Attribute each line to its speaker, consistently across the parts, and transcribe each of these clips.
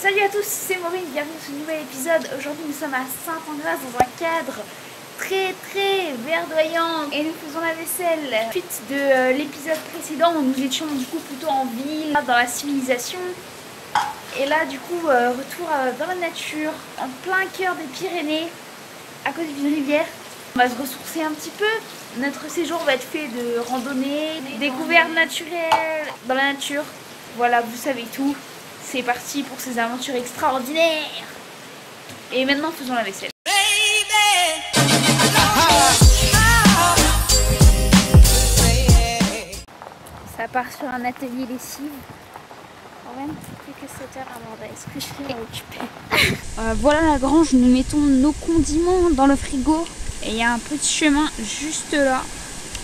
Speaker 1: Salut à tous, c'est Maureen, bienvenue dans ce nouvel épisode. Aujourd'hui nous sommes à Saint-Pangras dans un cadre très verdoyant et nous faisons la vaisselle. Suite de l'épisode précédent où nous étions du coup plutôt en ville, dans la civilisation. Et là du coup retour dans la nature, en plein cœur des Pyrénées, à côté d'une rivière. On va se ressourcer un petit peu. Notre séjour va être fait de randonnées, découvertes naturelles dans la nature. Voilà, vous savez tout. C'est parti pour ces aventures extraordinaires. Et maintenant faisons la vaisselle. Ça part sur un atelier lessive. Quand même, plus que 7 heures à bordel. Est-ce que je serai occupée? Voilà la grange, nous mettons nos condiments dans le frigo. Et il y a un petit chemin juste là.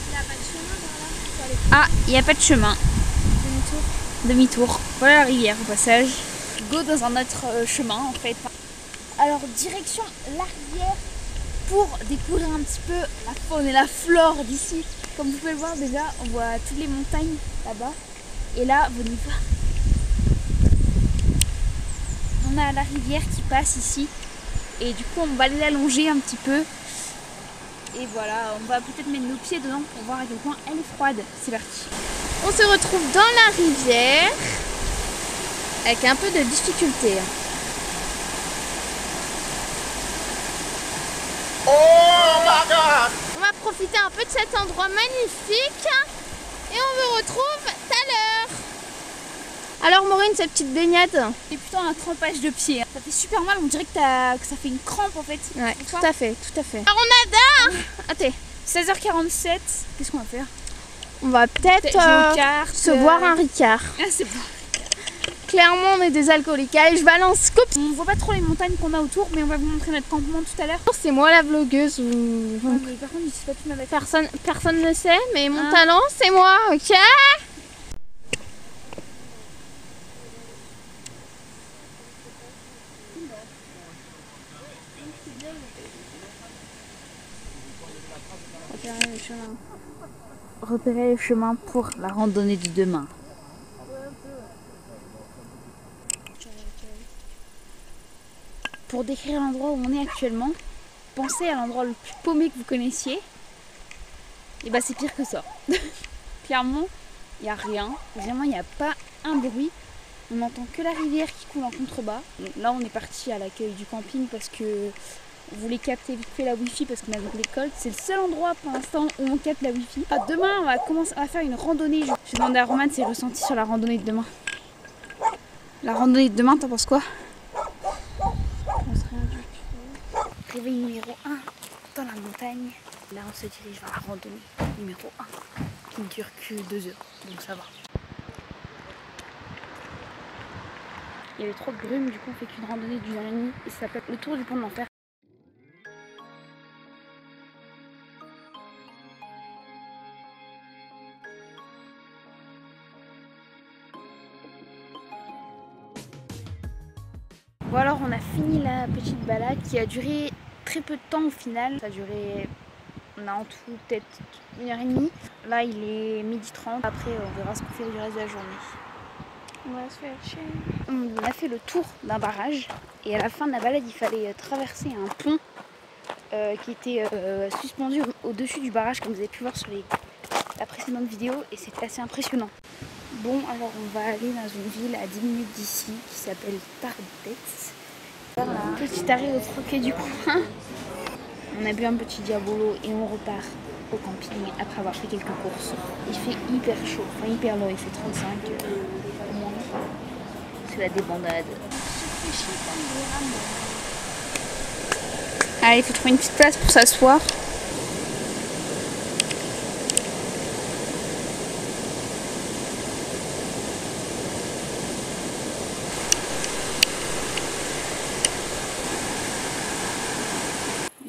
Speaker 2: Il n'y a pas de chemin par là?
Speaker 1: Ah, il n'y a pas de chemin. Demi-tour. Voilà la rivière au passage. Go dans un autre chemin en fait. Alors direction la rivière pour découvrir un petit peu la faune et la flore d'ici. Comme vous pouvez le voir déjà, on voit toutes les montagnes là-bas. Et là, venez voir. On a la rivière qui passe ici. Et du coup, on va aller la longer un petit peu. Et voilà, on va peut-être mettre nos pieds dedans pour voir à quel point elle est froide. C'est parti.
Speaker 2: On se retrouve dans la rivière avec un peu de difficulté.
Speaker 3: Oh my God!
Speaker 2: On va profiter un peu de cet endroit magnifique et on vous retrouve tout à l'heure. Alors Maureen, cette petite baignade?
Speaker 1: C'est plutôt un trempage de pied. Ça fait super mal, on dirait que ça fait une crampe en fait.
Speaker 2: Ouais, tout à fait, tout à fait. Alors on adore. Attends,
Speaker 1: 16h47, qu'est-ce qu'on va faire?
Speaker 2: on va peut-être se boire un Ricard.
Speaker 1: Ah, c'est bon.
Speaker 2: Clairement on est des alcooliques. Allez, je balance coupe.
Speaker 1: On voit pas trop les montagnes qu'on a autour, mais on va vous montrer notre campement tout à l'heure.
Speaker 2: C'est moi la vlogueuse ou...
Speaker 1: Ouais, mais par contre, c'est pas tout avec
Speaker 2: Personne ne sait, mais mon talent c'est moi, ok?
Speaker 1: Repérer le chemin pour la randonnée de demain. Pour décrire l'endroit où on est actuellement, pensez à l'endroit le plus paumé que vous connaissiez. Et bah c'est pire que ça. Clairement, il n'y a rien. Vraiment, il n'y a pas un bruit. On n'entend que la rivière qui coule en contrebas. Là, on est parti à l'accueil du camping parce que on voulait capter vite fait la wifi parce qu'on avait de l'école. C'est le seul endroit pour l'instant où on capte la wifi. Demain, on va commencer à faire une randonnée. Je vais demander à Roman ses ressentis sur la randonnée de demain. La randonnée de demain, t'en penses quoi? Réveil numéro 1 dans la montagne. Là, on se dirige vers la randonnée numéro 1 qui ne dure que 2 heures, donc ça va. Il y avait trop de brume, du coup, on fait qu'une randonnée d'une heure et demie et ça s'appelle le tour du pont de l'enfer. Bon alors on a fini la petite balade qui a duré très peu de temps au final. Ça a duré, on a en tout peut-être 1h30. Là il est 12h30. Après on verra ce qu'on fait du reste de la journée.
Speaker 2: On va se faire chier.
Speaker 1: On a fait le tour d'un barrage et à la fin de la balade il fallait traverser un pont qui était suspendu au-dessus du barrage comme vous avez pu voir sur la précédente vidéo et c'était assez impressionnant. Bon, alors on va aller dans une ville à 10 minutes d'ici qui s'appelle Tarbet. Petit arrêt au troquet du coin. On a bu un petit diabolo et on repart au camping après avoir fait quelques courses. Il fait hyper chaud, enfin hyper lourd, il fait 35 au moins. C'est la débandade. Allez, il faut trouver une petite place pour s'asseoir.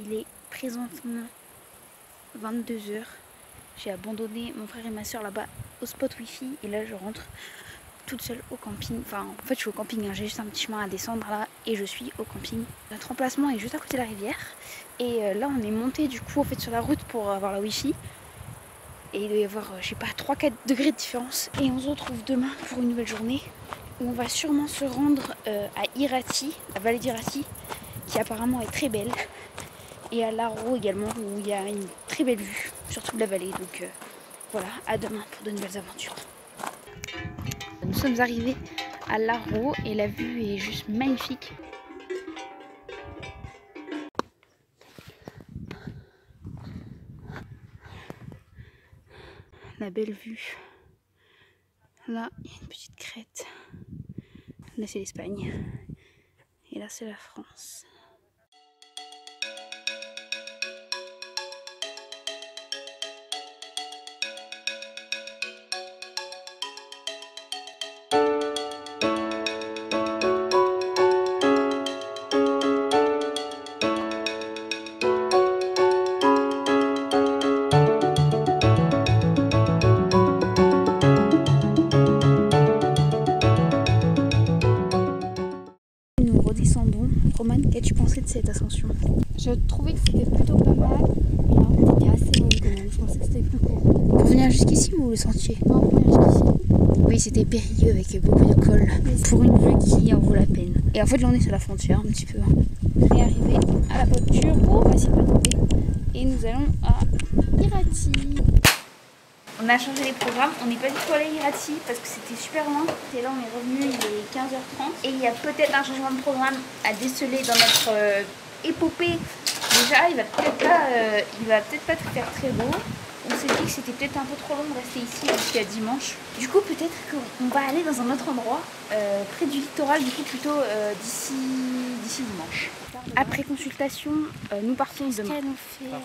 Speaker 1: Il est présentement 22h. J'ai abandonné mon frère et ma soeur là-bas au spot wifi et là je rentre toute seule au camping. Enfin, en fait je suis au camping, hein. J'ai juste un petit chemin à descendre là et je suis au camping. Notre emplacement est juste à côté de la rivière et là on est monté du coup en fait sur la route pour avoir la wifi. Et il doit y avoir, je sais pas, 3-4 degrés de différence. Et on se retrouve demain pour une nouvelle journée où on va sûrement se rendre à Irati, la vallée d'Irati, qui apparemment est très belle, et à Laro également, où il y a une très belle vue sur toute la vallée. Donc voilà, à demain pour de nouvelles aventures. Nous sommes arrivés à Laro et la vue est juste magnifique. La belle vue. Là, il y a une petite crête. Là, c'est l'Espagne. Et là, c'est la France. Redescendons. Roman, qu'as-tu pensé de cette ascension?
Speaker 2: Je trouvais que c'était plutôt pas mal, mais en fait c'était assez long quand même, je pensais que c'était plus court.
Speaker 1: Pour venir jusqu'ici ou le sentier?
Speaker 2: Non, pour venir jusqu'ici.
Speaker 1: Oui, c'était périlleux avec beaucoup de cols. Pour une vue qui en vaut la peine. Et en fait, là, on est sur la frontière un petit peu. On est arrivé à la voiture. Oh, on va essayer de pas tomber. Et nous allons à Irati. On a changé les programmes, on n'est pas du tout allé à Irati parce que c'était super loin. Et là on est revenu, il est 15h30 et il y a peut-être un changement de programme à déceler dans notre épopée. Déjà il va peut-être pas tout faire très beau. On s'est dit que c'était peut-être un peu trop long de rester ici jusqu'à dimanche. Du coup peut-être qu'on va aller dans un autre endroit près du littoral, du coup plutôt d'ici dimanche. Après consultation, nous partons demain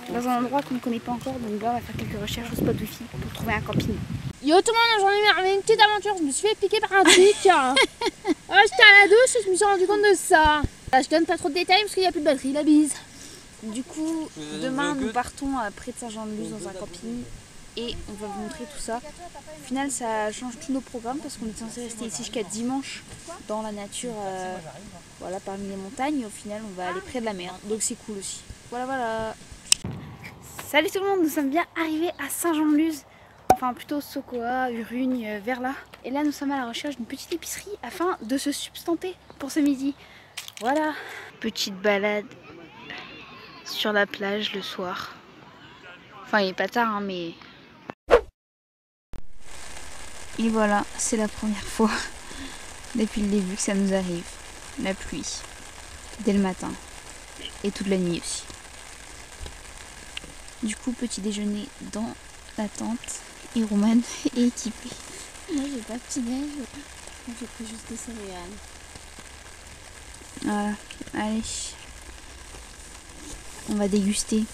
Speaker 1: dans un endroit qu'on ne connaît pas encore, donc là on va faire quelques recherches au spot wifi pour trouver un camping.
Speaker 2: Yo tout le monde, j'en ai marre, une petite aventure, je me suis fait piquer par un tic. J'étais à la douche et je me suis rendu compte de ça. Là, je donne pas trop de détails parce qu'il n'y a plus de batterie, la bise.
Speaker 1: Du coup, demain nous partons près de Saint-Jean-de-Luz dans un camping et on va vous montrer tout ça. Au final ça change tous nos programmes parce qu'on est censé rester ici jusqu'à dimanche dans la nature, voilà, parmi les montagnes. Et au final on va aller près de la mer, donc c'est cool aussi. Voilà. Salut tout le monde, nous sommes bien arrivés à Saint-Jean-de-Luz, enfin plutôt Sokoa, Urugne, vers là. Et là nous sommes à la recherche d'une petite épicerie afin de se substanter pour ce midi. Voilà, petite balade sur la plage le soir. Enfin il est pas tard hein, mais... Et voilà, c'est la première fois depuis le début que ça nous arrive. La pluie, dès le matin et toute la nuit aussi. Du coup, petit déjeuner dans la tente et Roman est équipé.
Speaker 2: Moi j'ai pas de petit déj, j'ai pris juste des céréales.
Speaker 1: Voilà, allez, on va déguster.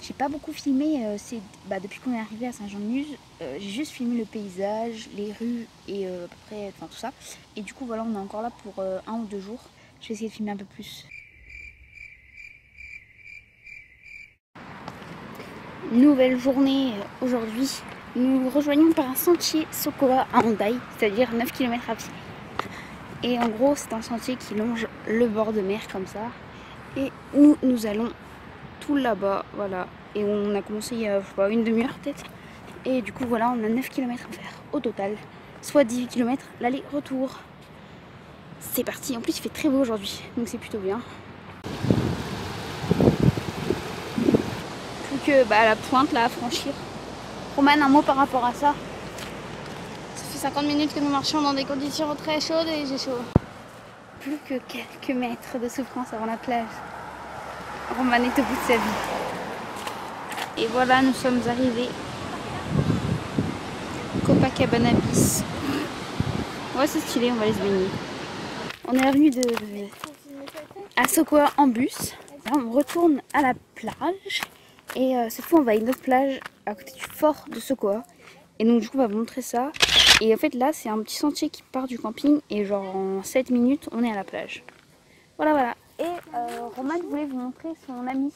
Speaker 1: J'ai pas beaucoup filmé, depuis qu'on est arrivé à Saint-Jean-de-Luz, j'ai juste filmé le paysage, les rues et à peu près tout ça. Et du coup voilà, on est encore là pour 1 ou 2 jours. Je vais essayer de filmer un peu plus. Nouvelle journée aujourd'hui. Nous rejoignons par un sentier Sokoa à Hendaye, c'est-à-dire 9 km à pied. Et en gros c'est un sentier qui longe le bord de mer comme ça. Et nous allons tout là-bas, voilà. Et on a commencé il y a, je sais pas, une demi-heure peut-être. Et du coup voilà, on a 9 km à faire au total. Soit 18 km l'aller-retour. C'est parti, en plus il fait très beau aujourd'hui, donc c'est plutôt bien. Plus que la pointe là à franchir. Roman, un mot par rapport à ça?
Speaker 2: Ça fait 50 minutes que nous marchons dans des conditions très chaudes et j'ai chaud.
Speaker 1: Plus que quelques mètres de souffrance avant la plage. Roman est au bout de sa vie. Et voilà, nous sommes arrivés. Copacabana Beach. Ouais, c'est stylé, on va aller se baigner. On est revenu à Sokoa en bus. Là, on retourne à la plage. Et cette fois, on va à une autre plage à côté du fort de Sokoa. Et donc, du coup, on va vous montrer ça. Et en fait, là, c'est un petit sentier qui part du camping. Et genre, en 7 minutes, on est à la plage. Voilà, voilà. Et Roman voulait vous montrer son ami.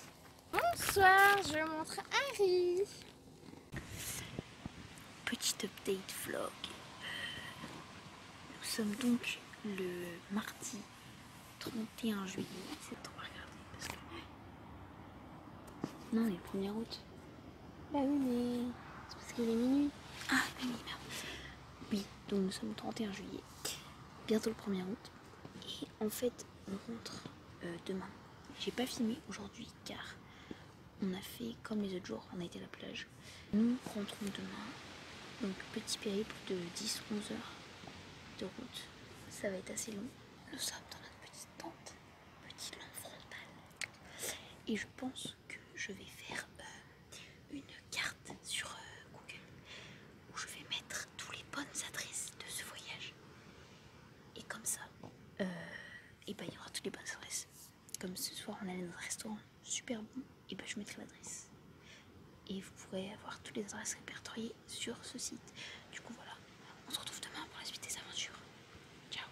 Speaker 2: Bonsoir, je montre Harry.
Speaker 1: Petit update vlog. Nous sommes donc le mardi 31 juillet. C'est trop à regarder parce que... Non, on est le 1er août.
Speaker 2: Bah oui, mais c'est parce qu'il est minuit.
Speaker 1: Ah oui, merde. Oui, donc nous sommes le 31 juillet. Bientôt le 1er août. Et en fait, on rentre demain. J'ai pas filmé aujourd'hui car on a fait comme les autres jours, on a été à la plage. Nous rentrons demain. Donc petit périple de 10-11 heures de route. Ça va être assez long. Nous sommes dans notre petite tente, petit lampe frontale. Et je pense que je vais faire une carte sur Google où je vais mettre toutes les bonnes adresses de ce voyage. Et comme ça, et ben, il y aura toutes les bonnes adresses. Comme ce soir on allait dans un restaurant super bon, et ben je mettrai l'adresse. Et vous pourrez avoir toutes les adresses répertoriées sur ce site. Du coup voilà, on se retrouve demain pour la suite des aventures. Ciao.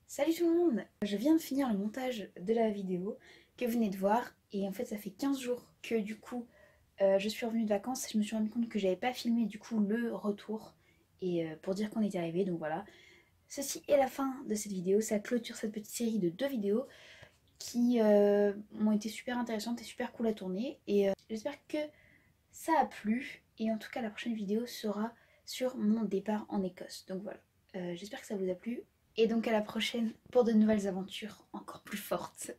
Speaker 1: Salut tout le monde. Je viens de finir le montage de la vidéo que vous venez de voir. Et en fait ça fait 15 jours que du coup je suis revenue de vacances. Je me suis rendu compte que j'avais pas filmé du coup le retour. Et pour dire qu'on était arrivé, donc voilà. Ceci est la fin de cette vidéo. Ça clôture cette petite série de 2 vidéos qui m'ont été super intéressantes et super cool à tourner. Et j'espère que ça a plu. Et en tout cas, la prochaine vidéo sera sur mon départ en Écosse. Donc voilà, j'espère que ça vous a plu. Et donc à la prochaine pour de nouvelles aventures encore plus fortes.